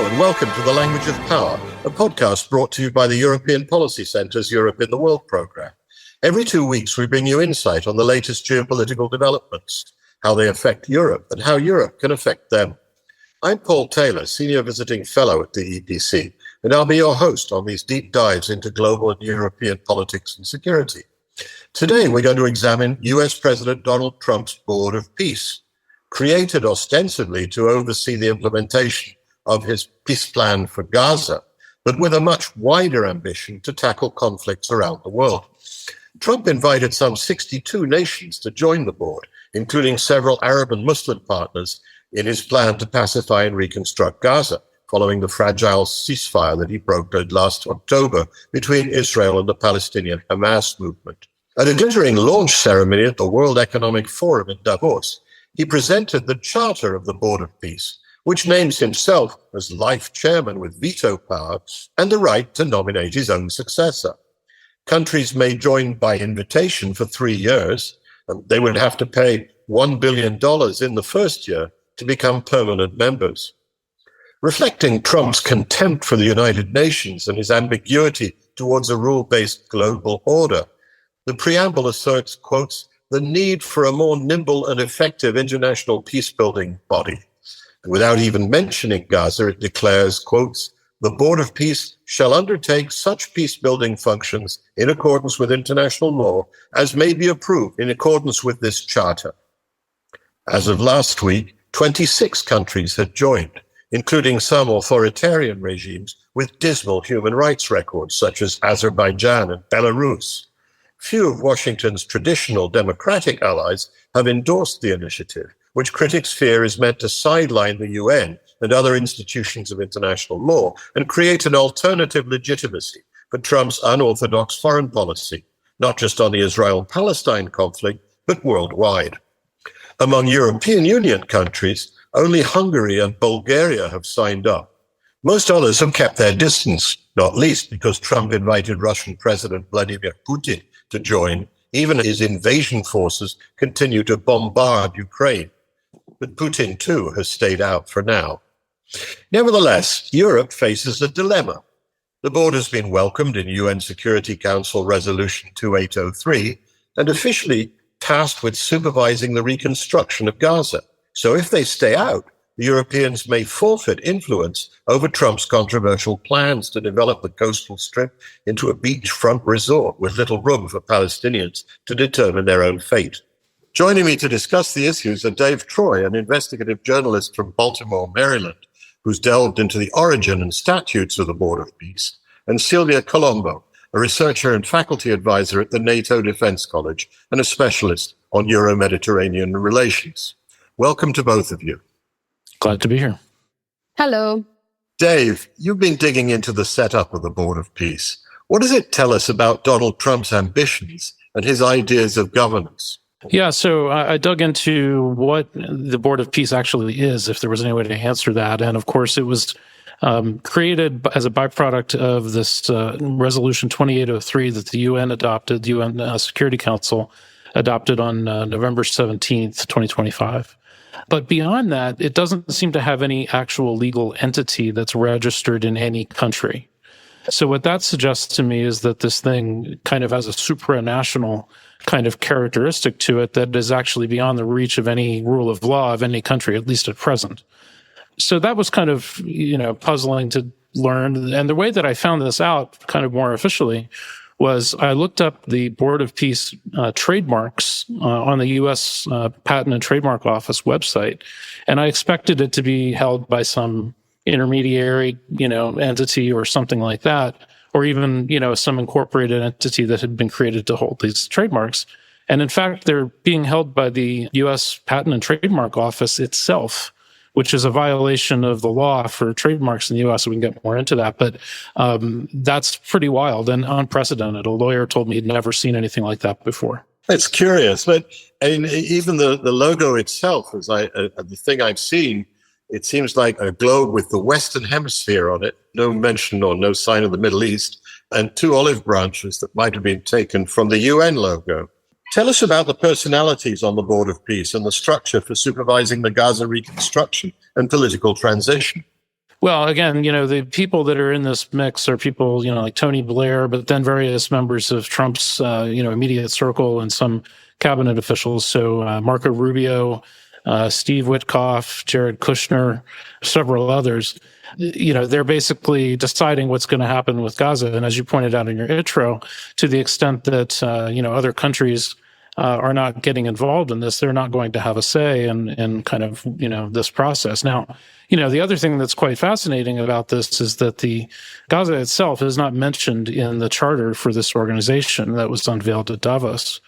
Hello and welcome to The Language of Power, a podcast brought to you by the European Policy Centre's Europe in the World programme. Every 2 weeks we bring you insight on the latest geopolitical developments, how they affect Europe and how Europe can affect them. I'm Paul Taylor, Senior Visiting Fellow at the EPC, and I'll be your host on these deep dives into global and European politics and security. Today we're going to examine US President Donald Trump's Board of Peace, created ostensibly to oversee the implementation of his peace plan for Gaza, but with a much wider ambition to tackle conflicts around the world. Trump invited some 62 nations to join the board, including several Arab and Muslim partners, in his plan to pacify and reconstruct Gaza, following the fragile ceasefire that he brokered last October between Israel and the Palestinian Hamas movement. At a glittering launch ceremony at the World Economic Forum in Davos, he presented the Charter of the Board of Peace, which names himself as life chairman with veto power and the right to nominate his own successor. Countries may join by invitation for 3 years, and they would have to pay $1 billion in the first year to become permanent members. Reflecting Trump's contempt for the United Nations and his ambiguity towards a rule-based global order, the preamble asserts, quotes, the need for a more nimble and effective international peace-building body. Without even mentioning Gaza, it declares, quotes, the Board of Peace shall undertake such peace-building functions in accordance with international law as may be approved in accordance with this charter. As of last week, 26 countries had joined, including some authoritarian regimes with dismal human rights records, such as Azerbaijan and Belarus. Few of Washington's traditional democratic allies have endorsed the initiative, which critics fear is meant to sideline the UN and other institutions of international law and create an alternative legitimacy for Trump's unorthodox foreign policy, not just on the Israel-Palestine conflict, but worldwide. Among European Union countries, only Hungary and Bulgaria have signed up. Most others have kept their distance, not least because Trump invited Russian President Vladimir Putin to join, even as his invasion forces continue to bombard Ukraine. But Putin, too, has stayed out for now. Nevertheless, Europe faces a dilemma. The board has been welcomed in UN Security Council Resolution 2803 and officially tasked with supervising the reconstruction of Gaza. So if they stay out, the Europeans may forfeit influence over Trump's controversial plans to develop the coastal strip into a beachfront resort with little room for Palestinians to determine their own fate. Joining me to discuss the issues are Dave Troy, an investigative journalist from Baltimore, Maryland, who's delved into the origin and statutes of the Board of Peace, and Silvia Colombo, a researcher and faculty advisor at the NATO Defense College and a specialist on Euro-Mediterranean relations. Welcome to both of you. Glad to be here. Hello. Dave, you've been digging into the setup of the Board of Peace. What does it tell us about Donald Trump's ambitions and his ideas of governance? Yeah, so I dug into what the Board of Peace actually is, if there was any way to answer that. And of course, it was created as a byproduct of this Resolution 2803 that the UN adopted, the UN Security Council adopted on November 17th, 2025. But beyond that, it doesn't seem to have any actual legal entity that's registered in any country. So what that suggests to me is that this thing kind of has a supranational kind of characteristic to it that is actually beyond the reach of any rule of law of any country, at least at present. So that was kind of, puzzling to learn. And the way that I found this out kind of more officially was I looked up the Board of Peace trademarks on the U.S. Patent and Trademark Office website, and I expected it to be held by some intermediary, entity or something like that, or even, some incorporated entity that had been created to hold these trademarks. And in fact, they're being held by the U.S. Patent and Trademark Office itself, which is a violation of the law for trademarks in the U.S. So we can get more into that. But that's pretty wild and unprecedented. A lawyer told me he'd never seen anything like that before. It's curious, but even the logo itself, the thing I've seen, it seems like a globe with the Western Hemisphere on it, no mention or no sign of the Middle East, and 2 olive branches that might have been taken from the UN logo. Tell us about the personalities on the Board of Peace and the structure for supervising the Gaza reconstruction and political transition. Well, again, the people that are in this mix are people, like Tony Blair, but then various members of Trump's, immediate circle and some cabinet officials. So Marco Rubio, Steve Witkoff, Jared Kushner, several others. They're basically deciding what's going to happen with Gaza. And as you pointed out in your intro, to the extent that, other countries are not getting involved in this, they're not going to have a say in kind of, this process. Now, the other thing that's quite fascinating about this is that the Gaza itself is not mentioned in the charter for this organization that was unveiled at Davos.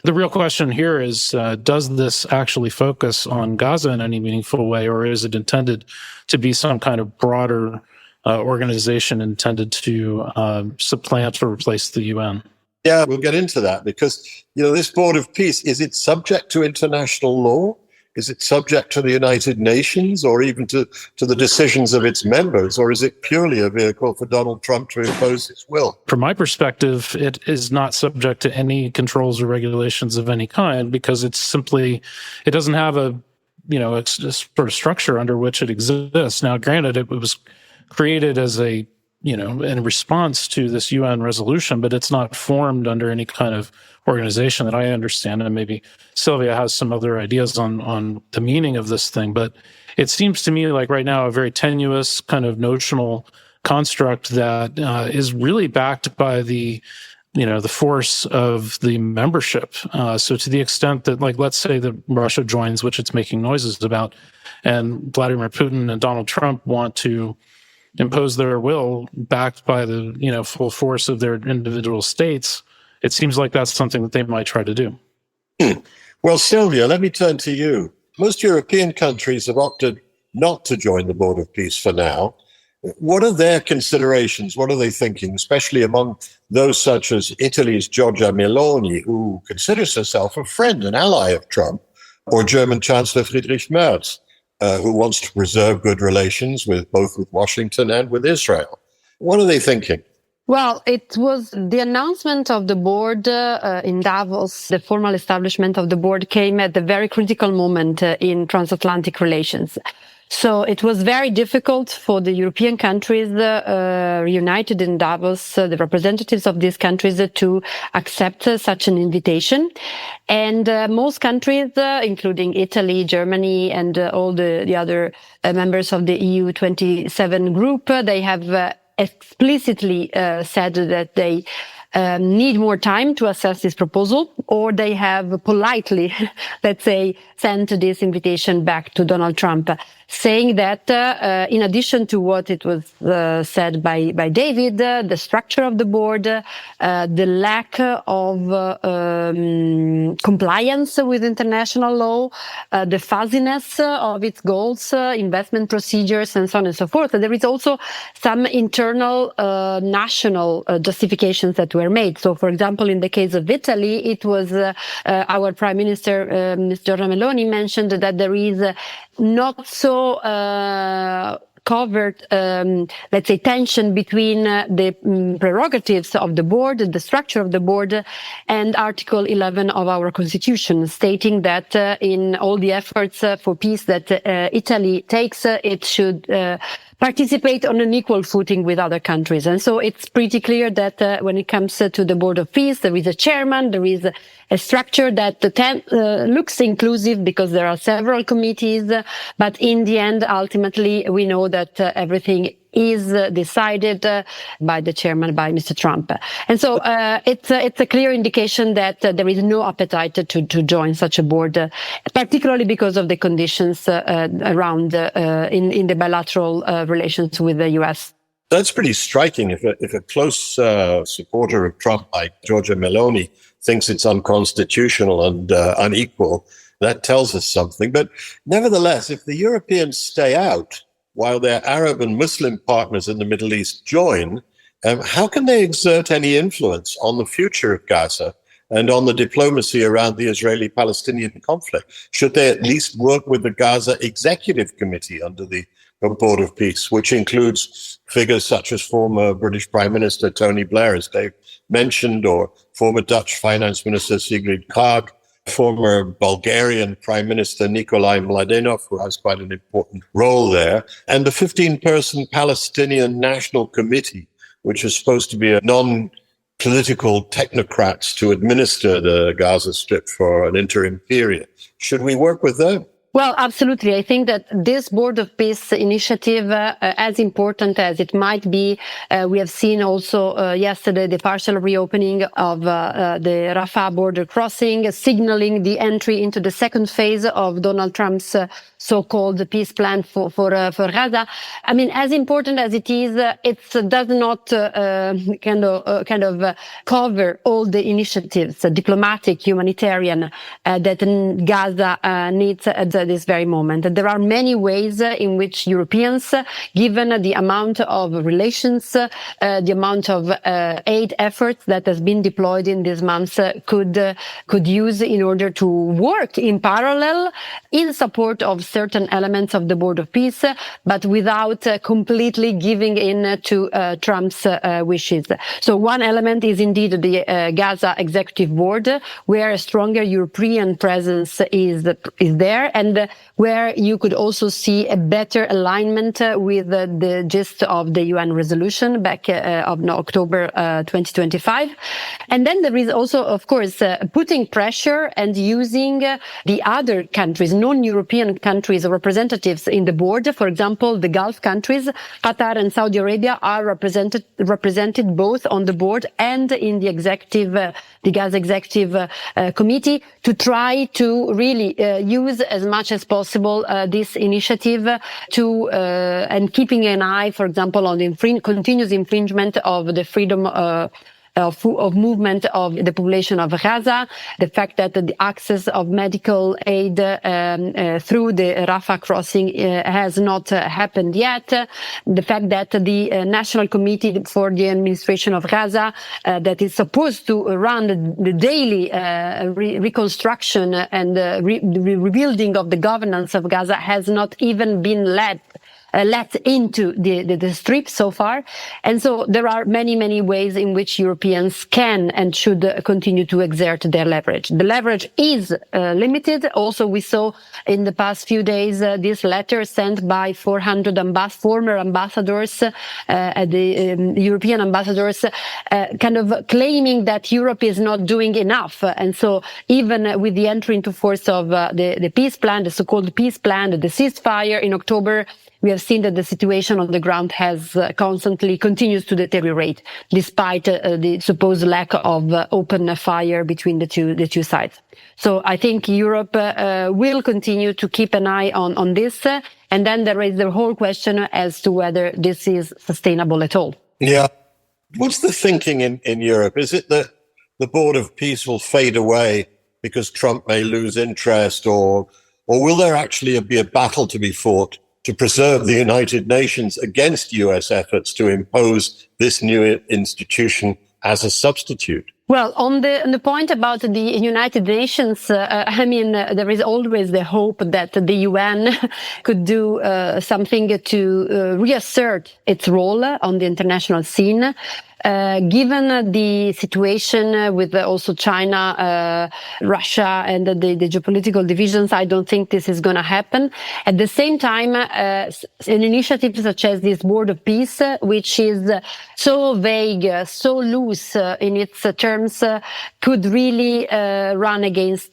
The real question here is, does this actually focus on Gaza in any meaningful way, or is it intended to be some kind of broader organization intended to supplant or replace the UN? Yeah, we'll get into that because, this Board of Peace, is it subject to international law? Is it subject to the United Nations or even to the decisions of its members? Or is it purely a vehicle for Donald Trump to impose his will? From my perspective, it is not subject to any controls or regulations of any kind because it doesn't have a sort of structure under which it exists. Now, granted, it was created as in response to this UN resolution, but it's not formed under any kind of organization that I understand. And maybe Sylvia has some other ideas on the meaning of this thing. But it seems to me like right now a very tenuous kind of notional construct that is really backed by the force of the membership. So to the extent that, let's say that Russia joins, which it's making noises about, and Vladimir Putin and Donald Trump want to impose their will backed by the full force of their individual states, it seems like that's something that they might try to do. Well, Sylvia, let me turn to you. Most European countries have opted not to join the Board of Peace for now. What are their considerations? What are they thinking, especially among those such as Italy's Giorgia Meloni, who considers herself a friend and ally of Trump, or German Chancellor Friedrich Merz, who wants to preserve good relations with both Washington and with Israel? What are they thinking? Well, it was the announcement of the board in Davos. The formal establishment of the board came at a very critical moment in transatlantic relations. So it was very difficult for the European countries reunited in Davos, the representatives of these countries, to accept such an invitation. And most countries, including Italy, Germany, and all the other members of the EU 27 group, they have explicitly said that they need more time to assess this proposal, or they have politely, let's say, sent this invitation back to Donald Trump, saying that in addition to what it was said by David, the structure of the board, the lack of compliance with international law, the fuzziness of its goals, investment procedures, and so on and so forth. There is also some internal national justifications that were made. So, for example, in the case of Italy, it was our Prime Minister, Ms. Giorgia Meloni, mentioned that there is not so covered, let's say, tension between the prerogatives of the board, the structure of the board, and Article 11 of our Constitution, stating that in all the efforts for peace that Italy takes, it should participate on an equal footing with other countries. And so it's pretty clear that when it comes to the Board of Peace, there is a chairman, there is a structure that looks inclusive because there are several committees, but in the end, ultimately, we know that everything is decided by the chairman, by Mr. Trump. And so it's a clear indication that there is no appetite to join such a board, particularly because of the conditions around in the bilateral relations with the U.S. That's pretty striking. If a close supporter of Trump like Giorgia Meloni thinks it's unconstitutional and unequal, that tells us something. But nevertheless, if the Europeans stay out while their Arab and Muslim partners in the Middle East join, how can they exert any influence on the future of Gaza and on the diplomacy around the Israeli-Palestinian conflict? Should they at least work with the Gaza Executive Committee under the Board of Peace, which includes figures such as former British Prime Minister Tony Blair, as Dave mentioned, or former Dutch Finance Minister Sigrid Kaag, former Bulgarian Prime Minister Nikolai Mladenov, who has quite an important role there, and the 15-person Palestinian National Committee, which is supposed to be a non-political technocrats to administer the Gaza Strip for an interim period. Should we work with them? Well, absolutely. I think that this Board of Peace initiative, as important as it might be, we have seen also yesterday the partial reopening of the Rafah border crossing, signaling the entry into the second phase of Donald Trump's so-called peace plan for Gaza. I mean, as important as it is, it does not cover all the initiatives, diplomatic, humanitarian, that Gaza needs at this very moment. There are many ways in which Europeans, given the amount of relations, the amount of aid efforts that has been deployed in these months, could use in order to work in parallel in support of certain elements of the Board of Peace, but without completely giving in to Trump's wishes. So one element is indeed the Gaza Executive Board, where a stronger European presence is there, and where you could also see a better alignment with the gist of the UN resolution back of October 2025. And then there is also, of course, putting pressure and using the other countries, non-European countries, representatives in the board. For example, the Gulf countries, Qatar and Saudi Arabia, are represented both on the board and in the the Gaza Executive Committee, to try to really use as much as possible this initiative to and keeping an eye, for example, on the continuous infringement of the freedom of movement of the population of Gaza, the fact that the access of medical aid through the Rafah crossing has not happened yet, the fact that the National Committee for the Administration of Gaza, that is supposed to run the daily reconstruction and rebuilding of the governance of Gaza, has not even been let into the strip so far. And so there are many ways in which Europeans can and should continue to exert their leverage. The leverage is limited. Also, we saw in the past few days this letter sent by 400 former ambassadors, the European ambassadors, kind of claiming that Europe is not doing enough. And so even with the entry into force of the peace plan, the so-called peace plan, the ceasefire in October, we have seen that the situation on the ground has continues to deteriorate, despite the supposed lack of open fire between the two sides. So I think Europe will continue to keep an eye on this, and then there is the whole question as to whether this is sustainable at all. Yeah. What's the thinking in Europe? Is it that the Board of Peace will fade away because Trump may lose interest, or will there actually be a battle to be fought to preserve the United Nations against US efforts to impose this new institution as a substitute? Well, on the point about the United Nations, there is always the hope that the UN could do something to reassert its role on the international scene. Given the situation with also China, Russia, and the geopolitical divisions, I don't think this is going to happen. At the same time, an initiative such as this Board of Peace, which is so vague, so loose in its terms, could really run against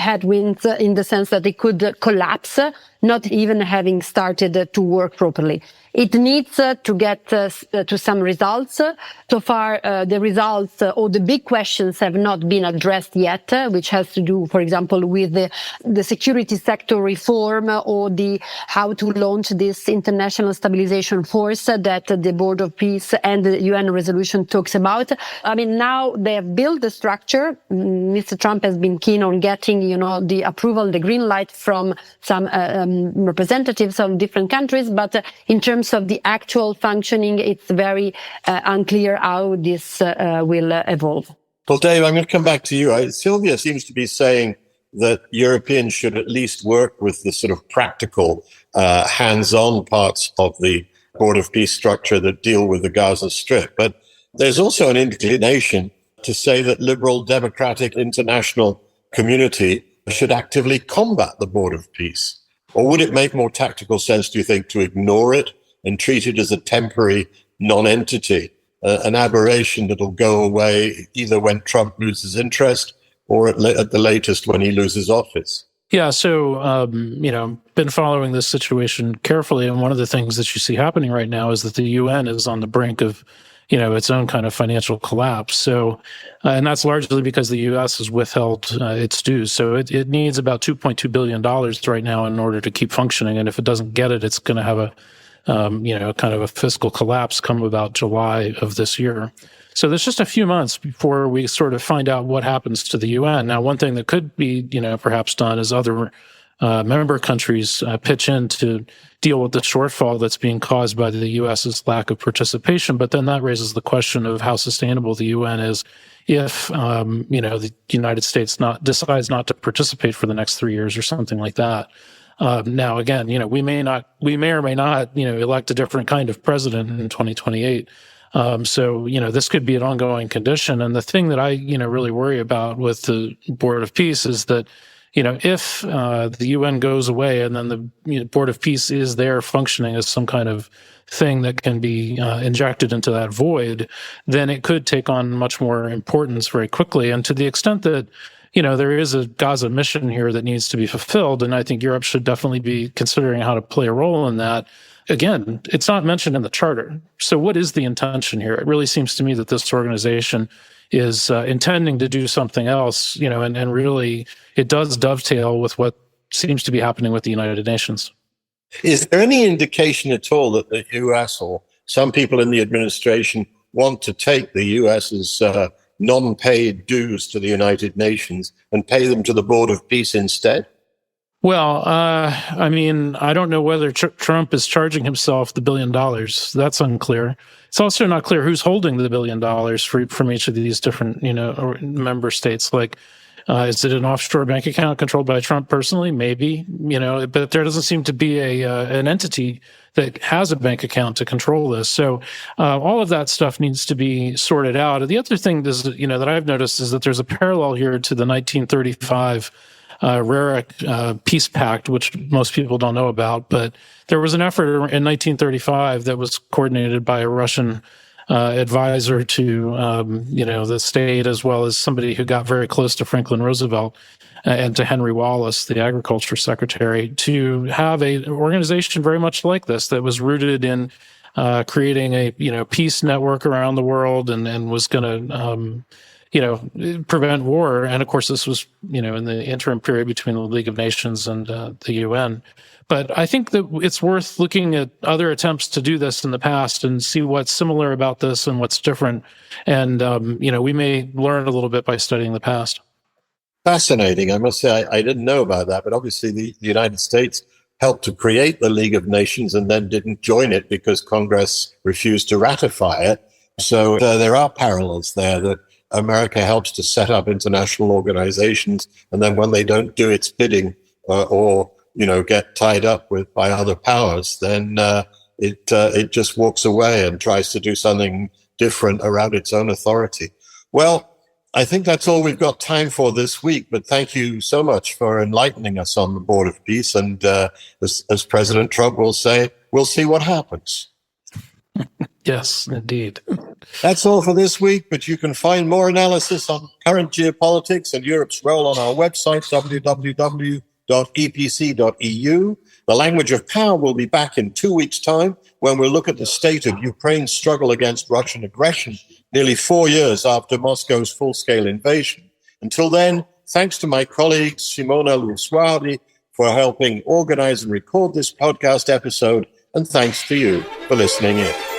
headwinds, in the sense that it could collapse, not even having started to work properly. It needs to get to some results. So far, the results or the big questions have not been addressed yet, which has to do, for example, with the security sector reform, or how to launch this international stabilization force that the Board of Peace and the UN resolution talks about. I mean, now they have built the structure. Mr. Trump has been keen on getting, the approval, the green light from some representatives of different countries, but in terms of the actual functioning, it's very unclear how this will evolve. Well, Dave, I'm going to come back to you. Sylvia seems to be saying that Europeans should at least work with the sort of practical, hands-on parts of the Board of Peace structure that deal with the Gaza Strip. But there's also an inclination to say that liberal democratic international community should actively combat the Board of Peace? Or would it make more tactical sense, do you think, to ignore it and treat it as a temporary non-entity, an aberration that'll go away either when Trump loses interest or at the latest when he loses office? Yeah, so, been following this situation carefully, and one of the things that you see happening right now is that the UN is on the brink of, its own kind of financial collapse. So, and that's largely because the U.S. has withheld its dues. So it needs about $2.2 billion right now in order to keep functioning. And if it doesn't get it, it's going to have a, kind of a fiscal collapse come about July of this year. So there's just a few months before we sort of find out what happens to the UN. Now, one thing that could be, perhaps done is other member countries pitch in to deal with the shortfall that's being caused by the U.S.'s lack of participation. But then that raises the question of how sustainable the UN is if, the United States decides not to participate for the next 3 years or something like that. Now, again, we may or may not, elect a different kind of president in 2028. So, this could be an ongoing condition. And the thing that I, really worry about with the Board of Peace is that, if the UN goes away and then the Board of Peace is there functioning as some kind of thing that can be injected into that void, then it could take on much more importance very quickly. And to the extent that, there is a Gaza mission here that needs to be fulfilled, and I think Europe should definitely be considering how to play a role in that. Again, it's not mentioned in the charter. So what is the intention here? It really seems to me that this organization is intending to do something else, and really it does dovetail with what seems to be happening with the United Nations. Is there any indication at all that the U.S. or some people in the administration want to take the U.S.'s non-paid dues to the United Nations and pay them to the Board of Peace instead? Well, I don't know whether Trump is charging himself the $1 billion. That's unclear. It's also not clear who's holding the $1 billion from each of these different, member states. Like, is it an offshore bank account controlled by Trump personally? Maybe, but there doesn't seem to be an entity that has a bank account to control this. So all of that stuff needs to be sorted out. And the other thing is, that I've noticed is that there's a parallel here to the 1935 RERIC peace pact, which most people don't know about, but there was an effort in 1935 that was coordinated by a Russian advisor to, the state, as well as somebody who got very close to Franklin Roosevelt and to Henry Wallace, the agriculture secretary, to have an organization very much like this that was rooted in creating a, peace network around the world and was going to, prevent war. And of course, this was, in the interim period between the League of Nations and the UN. But I think that it's worth looking at other attempts to do this in the past and see what's similar about this and what's different. And, we may learn a little bit by studying the past. Fascinating. I must say, I didn't know about that, but obviously the United States helped to create the League of Nations and then didn't join it because Congress refused to ratify it. So there are parallels there that America helps to set up international organizations, and then when they don't do its bidding or get tied up by other powers, then it just walks away and tries to do something different around its own authority. Well, I think that's all we've got time for this week, but thank you so much for enlightening us on the Board of Peace. And as President Trump will say, we'll see what happens. Yes, indeed. That's all for this week, but you can find more analysis on current geopolitics and Europe's role on our website, www.epc.eu. The Language of Power will be back in 2 weeks' time when we'll look at the state of Ukraine's struggle against Russian aggression, nearly 4 years after Moscow's full-scale invasion. Until then, thanks to my colleague Simona Lusuardi for helping organize and record this podcast episode, and thanks to you for listening in.